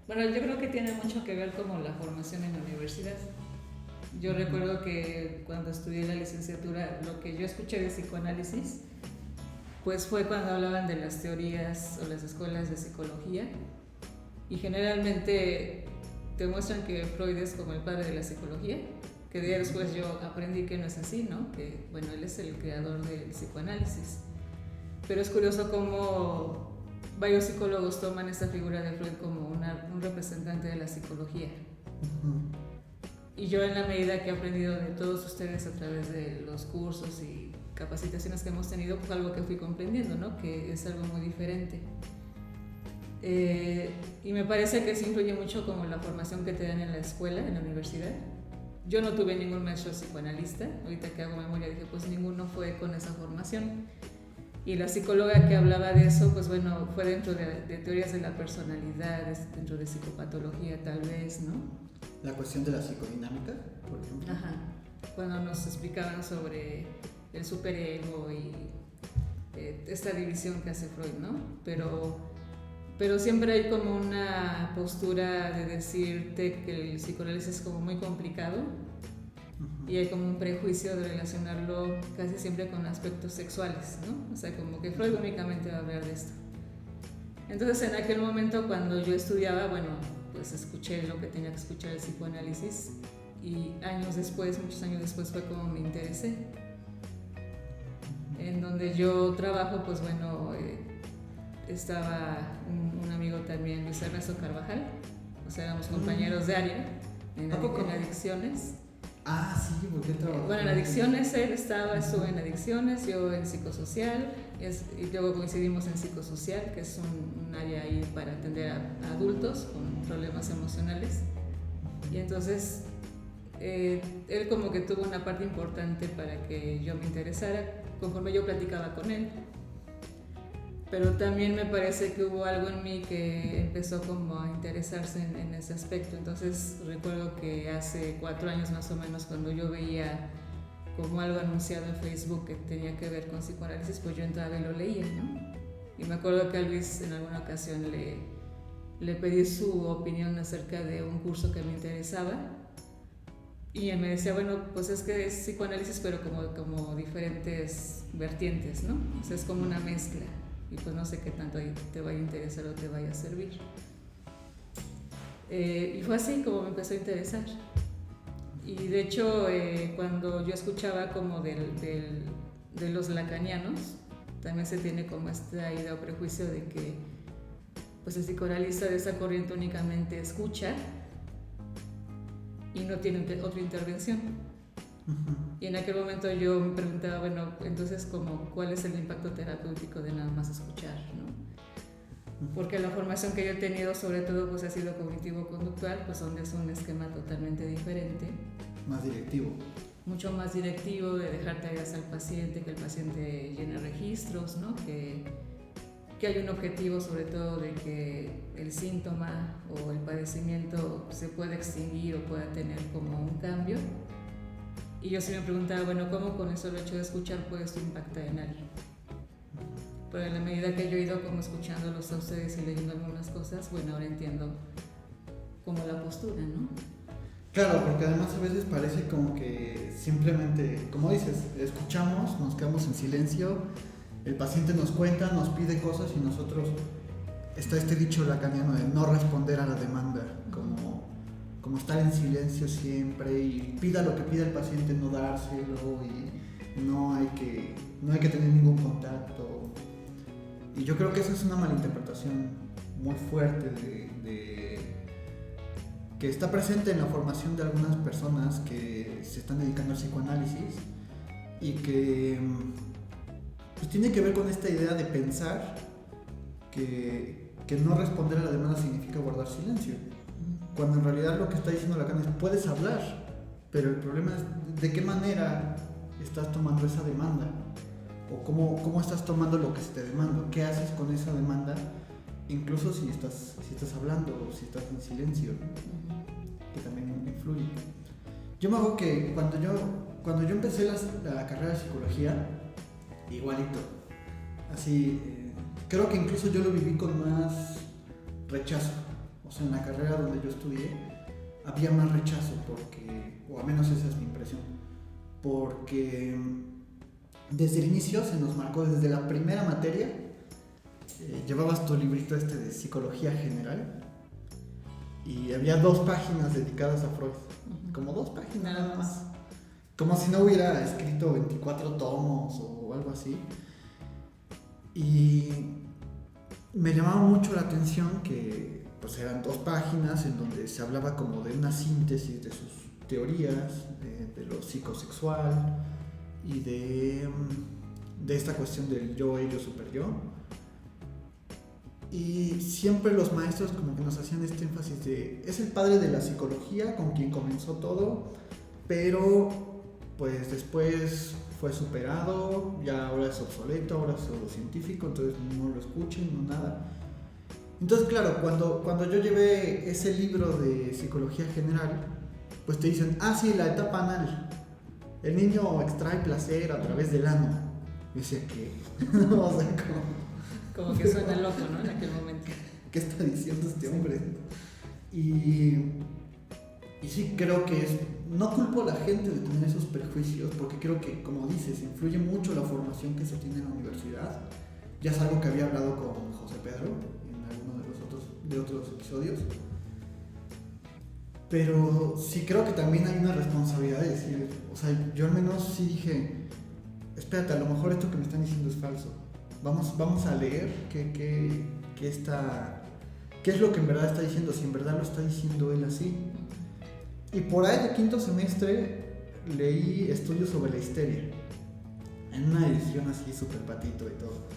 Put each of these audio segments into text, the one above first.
Bueno, yo creo que tiene mucho que ver como la formación en la universidad. Yo recuerdo que cuando estudié la licenciatura, lo que yo escuché de psicoanálisis, pues fue cuando hablaban de las teorías o las escuelas de psicología, y generalmente te muestran que Freud es como el padre de la psicología, que de ahí después yo aprendí que no es así, ¿no? Que, bueno, él es el creador del psicoanálisis. Pero es curioso cómo varios psicólogos toman esta figura de Freud como un representante de la psicología. Y yo, en la medida que he aprendido de todos ustedes a través de los cursos y capacitaciones que hemos tenido, pues algo que fui comprendiendo, ¿no? Que es algo muy diferente. Y me parece que sí influye mucho como la formación que te dan en la escuela, en la universidad. Yo no tuve ningún maestro psicoanalista. Ahorita que hago memoria dije, pues ninguno fue con esa formación. Y la psicóloga que hablaba de eso, pues bueno, fue dentro de teorías de la personalidad, dentro de psicopatología tal vez, ¿no? La cuestión de la psicodinámica, por ejemplo. Ajá. Cuando nos explicaban sobre el superego y esta división que hace Freud, ¿no? Pero siempre hay como una postura de decirte que el psicoanálisis es como muy complicado, y hay como un prejuicio de relacionarlo casi siempre con aspectos sexuales, ¿no? O sea, como que Freud únicamente va a hablar de esto. Entonces, en aquel momento, cuando yo estudiaba, bueno, pues escuché lo que tenía que escuchar el psicoanálisis, y años después, muchos años después, fue como me interesé. En donde yo trabajo, pues bueno, estaba un amigo también, Luis Ernesto Carvajal, o sea, éramos compañeros de área en adicciones. Ah, sí, ¿por qué trabajó? Bueno, en adicciones él estuvo en adicciones, yo en psicosocial, y luego coincidimos en psicosocial, que es un área ahí para atender a adultos con problemas emocionales. Y entonces él como que tuvo una parte importante para que yo me interesara conforme yo platicaba con él. Pero también me parece que hubo algo en mí que empezó como a interesarse en ese aspecto. Entonces recuerdo que hace 4 años más o menos, cuando yo veía como algo anunciado en Facebook que tenía que ver con psicoanálisis, pues yo entraba y lo leía, ¿no? Y me acuerdo que a Luis en alguna ocasión le pedí su opinión acerca de un curso que me interesaba, y él me decía, bueno, pues es que es psicoanálisis pero como diferentes vertientes, ¿no? O sea, es como una mezcla. Y pues no sé qué tanto te vaya a interesar o te vaya a servir. Y fue así como me empezó a interesar. Y de hecho, cuando yo escuchaba como de los lacanianos, también se tiene como esta idea o prejuicio de que pues el psicoanalista de esa corriente únicamente escucha y no tiene otra intervención. Y en aquel momento yo me preguntaba, bueno, entonces ¿cuál es el impacto terapéutico de nada más escuchar, ¿no? Porque la formación que yo he tenido, sobre todo, pues ha sido cognitivo-conductual, pues donde es un esquema totalmente diferente. Más directivo. Mucho más directivo, de dejar tareas al paciente, que el paciente llene registros, ¿no? Que hay un objetivo, sobre todo, de que el síntoma o el padecimiento se pueda extinguir o pueda tener como un cambio. Y yo sí me preguntaba, bueno, ¿cómo con eso el hecho de escuchar puede esto impactar en alguien? Pero en la medida que yo he ido como escuchándolos a ustedes y leyendo algunas cosas, bueno, ahora entiendo como la postura, ¿no? Claro, porque además a veces parece como que simplemente, como dices, escuchamos, nos quedamos en silencio, el paciente nos cuenta, nos pide cosas y nosotros, está este dicho lacaniano de no responder a la demanda, como estar en silencio siempre, y pida lo que pida el paciente, no dárselo, y no hay que tener ningún contacto. Y yo creo que esa es una malinterpretación muy fuerte que está presente en la formación de algunas personas que se están dedicando al psicoanálisis, y que pues tiene que ver con esta idea de pensar que no responder a la demanda significa guardar silencio, cuando en realidad lo que está diciendo Lacan es: puedes hablar, pero el problema es de qué manera estás tomando esa demanda, o cómo estás tomando lo que se te demanda, qué haces con esa demanda, incluso si estás hablando o si estás en silencio, que también influye. Yo me acuerdo que cuando yo empecé la carrera de psicología, igualito, así, creo que incluso yo lo viví con más rechazo, O sea, en la carrera donde yo estudié había más rechazo porque, o al menos esa es mi impresión, porque desde el inicio se nos marcó, desde la primera materia, llevabas tu librito de psicología general y había 2 páginas dedicadas a Freud, como 2 páginas nada más, como si no hubiera escrito 24 tomos o algo así. Y me llamaba mucho la atención que pues eran 2 páginas en donde se hablaba como de una síntesis de sus teorías, de lo psicosexual y de esta cuestión del yo, ello, super yo. Y siempre los maestros como que nos hacían este énfasis de es el padre de la psicología con quien comenzó todo, pero pues después fue superado, ya ahora es obsoleto, ahora es pseudocientífico, entonces no lo escuchen, no nada. Entonces claro, cuando yo llevé ese libro de psicología general, pues te dicen, sí, la etapa anal, el niño extrae placer a través del ano. Y decía, ¿qué? O sea, como que suena loco, ¿no? En aquel momento. ¿Qué está diciendo este hombre? Y sí, creo que no culpo a la gente de tener esos prejuicios, porque creo que, como dices, influye mucho la formación que se tiene en la universidad. Ya es algo que había hablado con José Pedro en alguno de otros episodios. Pero sí creo que también hay una responsabilidad de decir, o sea, yo al menos sí dije, espérate, a lo mejor esto que me están diciendo es falso. Vamos a leer qué es lo que en verdad está diciendo, si en verdad lo está diciendo él así. Y por ahí de 5º semestre leí estudios sobre la histeria, en una edición así súper patito y todo.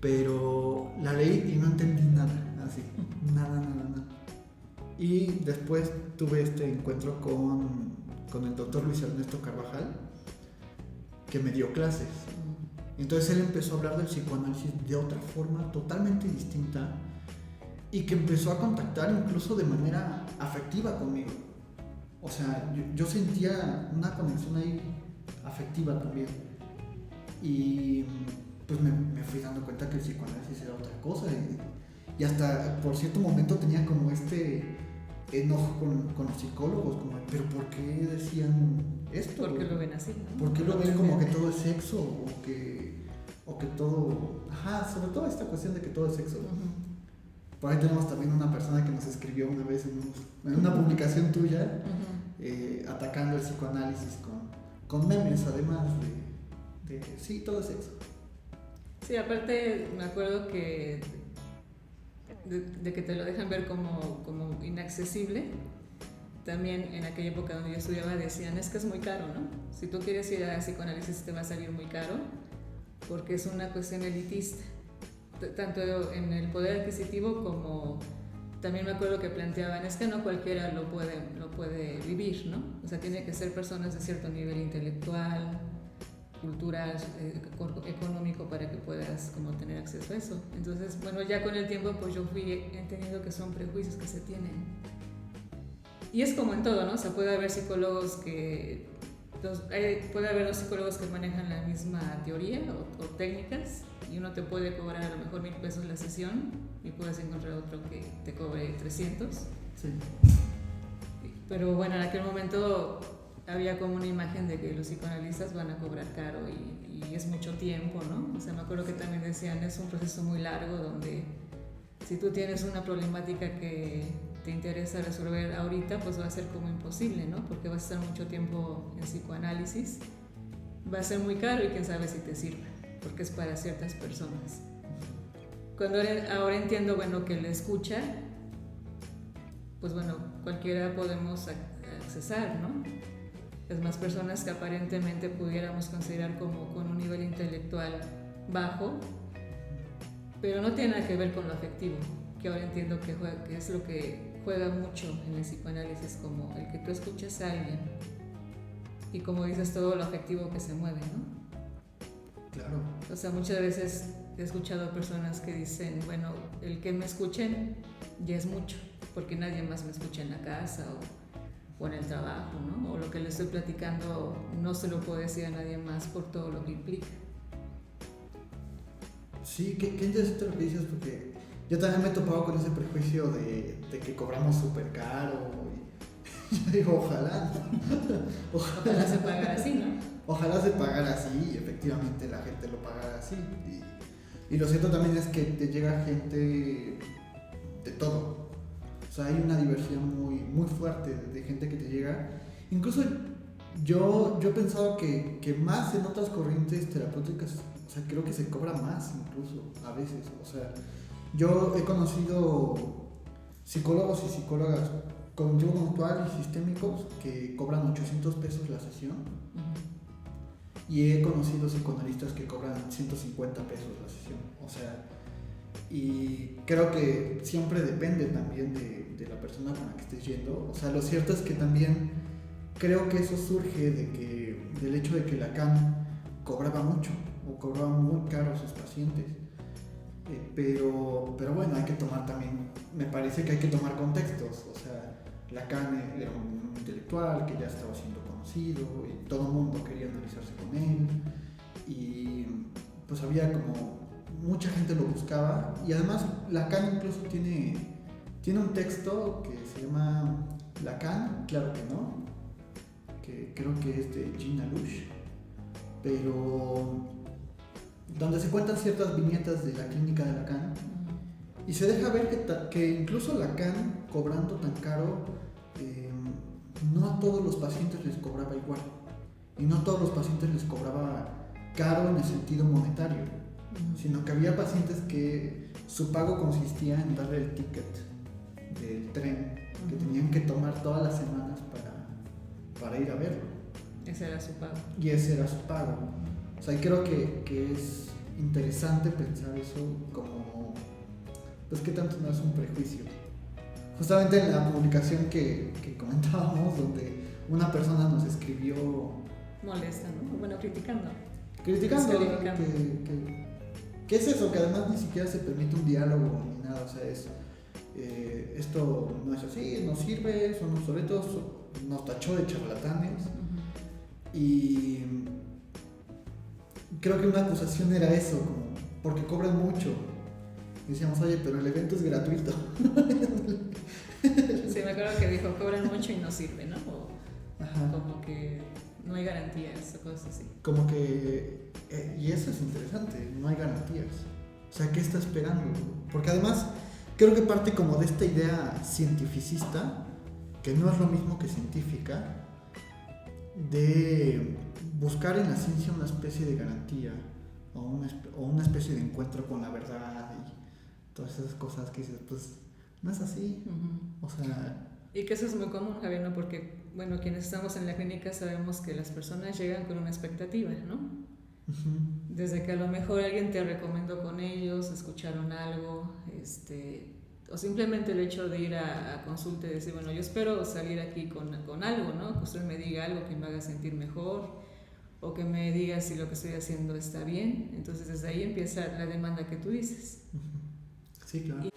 Pero la leí y no entendí nada, así, nada. Y después tuve este encuentro con el doctor Luis Ernesto Carvajal, que me dio clases. Entonces él empezó a hablar del psicoanálisis de otra forma totalmente distinta y que empezó a contactar incluso de manera afectiva conmigo. O sea, yo sentía una conexión ahí afectiva también. Y pues me fui dando cuenta que el psicoanálisis era otra cosa. Y hasta por cierto momento tenía como este enojo con los psicólogos, como, pero ¿por qué decían esto? ¿Por qué lo ven así? ¿No? ¿Por qué lo ven como que todo es sexo? O que todo... sobre todo esta cuestión de que todo es sexo. Uh-huh. Por ahí tenemos también una persona que nos escribió una vez en una publicación tuya, uh-huh, atacando el psicoanálisis con memes, además de sí, todo es sexo. Sí, aparte me acuerdo que de que te lo dejan ver como inaccesible. También en aquella época donde yo estudiaba decían, es que es muy caro, ¿no? Si tú quieres ir a psicoanálisis te va a salir muy caro porque es una cuestión elitista, tanto en el poder adquisitivo como también me acuerdo que planteaban, es que no cualquiera lo puede vivir, ¿no? O sea, tiene que ser personas de cierto nivel intelectual, cultural, económico para que puedas como tener acceso a eso. Entonces, bueno, ya con el tiempo pues yo fui entendiendo que son prejuicios que se tienen. Y es como en todo, ¿no? O sea, puede haber psicólogos puede haber 2 psicólogos que manejan la misma teoría o técnicas y uno te puede cobrar a lo mejor $1,000 la sesión y puedes encontrar otro que te cobre 300. Sí. Pero bueno, en aquel momento había como una imagen de que los psicoanalistas van a cobrar caro y es mucho tiempo, ¿no? O sea, me acuerdo que también decían, es un proceso muy largo donde si tú tienes una problemática que te interesa resolver ahorita, pues va a ser como imposible, ¿no? Porque vas a estar mucho tiempo en psicoanálisis, va a ser muy caro y quién sabe si te sirva, porque es para ciertas personas. Ahora entiendo, bueno, que la escucha, pues bueno, cualquiera podemos accesar, ¿no? Es más, personas que aparentemente pudiéramos considerar como con un nivel intelectual bajo, pero no tiene nada que ver con lo afectivo, que ahora entiendo que es lo que juega mucho en el psicoanálisis, como el que tú escuches a alguien y como dices, todo lo afectivo que se mueve, ¿no? Claro. O sea, muchas veces he escuchado a personas que dicen, bueno, el que me escuchen ya es mucho, porque nadie más me escucha en la casa o en el trabajo, ¿no? O lo que le estoy platicando no se lo puedo decir a nadie más por todo lo que implica. Sí, qué interesante lo que dices, porque yo también me he topado con ese prejuicio de que cobramos súper caro. Y yo digo, ojalá, ¿no? Ojalá se pagara así, ¿no? Ojalá se pagara así y efectivamente la gente lo pagara así. Y lo cierto también es que te llega gente de todo. O sea, hay una diversidad muy, muy fuerte de gente que te llega. Incluso yo he pensado que más en otras corrientes terapéuticas, o sea, creo que se cobra más incluso a veces. O sea, yo he conocido psicólogos y psicólogas cognitivo-conductual y sistémicos que cobran 800 pesos la sesión. Y he conocido psicoanalistas que cobran 150 pesos la sesión. O sea, y creo que siempre depende también de la persona con la que estés yendo. O sea, lo cierto es que también creo que eso surge del hecho de que Lacan cobraba mucho o cobraba muy caro a sus pacientes. Pero bueno, hay que tomar también, me parece que hay que tomar contextos. O sea, Lacan era un intelectual que ya estaba siendo conocido y todo el mundo quería analizarse con él y pues había como mucha gente lo buscaba y además Lacan incluso tiene un texto que se llama Lacan, claro que no, que creo que es de Jean Alouche, pero donde se cuentan ciertas viñetas de la clínica de Lacan y se deja ver que incluso Lacan cobrando tan caro, no a todos los pacientes les cobraba igual y no a todos los pacientes les cobraba caro en el sentido monetario, sino que había pacientes que su pago consistía en darle el ticket del tren que tenían que tomar todas las semanas para ir a verlo. Ese era su pago. Y ese era su pago. O sea, creo que es interesante pensar eso como, pues que tanto no es un prejuicio. Justamente en la publicación que comentábamos, donde una persona nos escribió molesta, ¿no? Bueno, criticando que es eso, que además ni siquiera se permite un diálogo ni nada. O sea, esto no es así, no sirve, son obsoletos, nos tachó de charlatanes. Y creo que una acusación era eso, como porque cobran mucho. Y decíamos, oye, pero el evento es gratuito. Sí, me acuerdo que dijo, cobran mucho y no sirve, ¿no? Como que no hay garantías o cosas así. Como que, y eso es interesante, no hay garantías. O sea, ¿qué está esperando? Porque además, creo que parte como de esta idea cientificista, que no es lo mismo que científica, de buscar en la ciencia una especie de garantía o una especie de encuentro con la verdad y todas esas cosas que dices, pues no es así. O sea, y que eso es muy común, Javier, ¿no? Porque, bueno, quienes estamos en la clínica sabemos que las personas llegan con una expectativa, ¿no? Desde que a lo mejor alguien te recomendó con ellos, escucharon algo, o simplemente el hecho de ir a consulta y decir, bueno, yo espero salir aquí con algo, ¿no? Que usted me diga algo que me haga sentir mejor o que me diga si lo que estoy haciendo está bien. Entonces desde ahí empieza la demanda que tú dices. Sí, claro.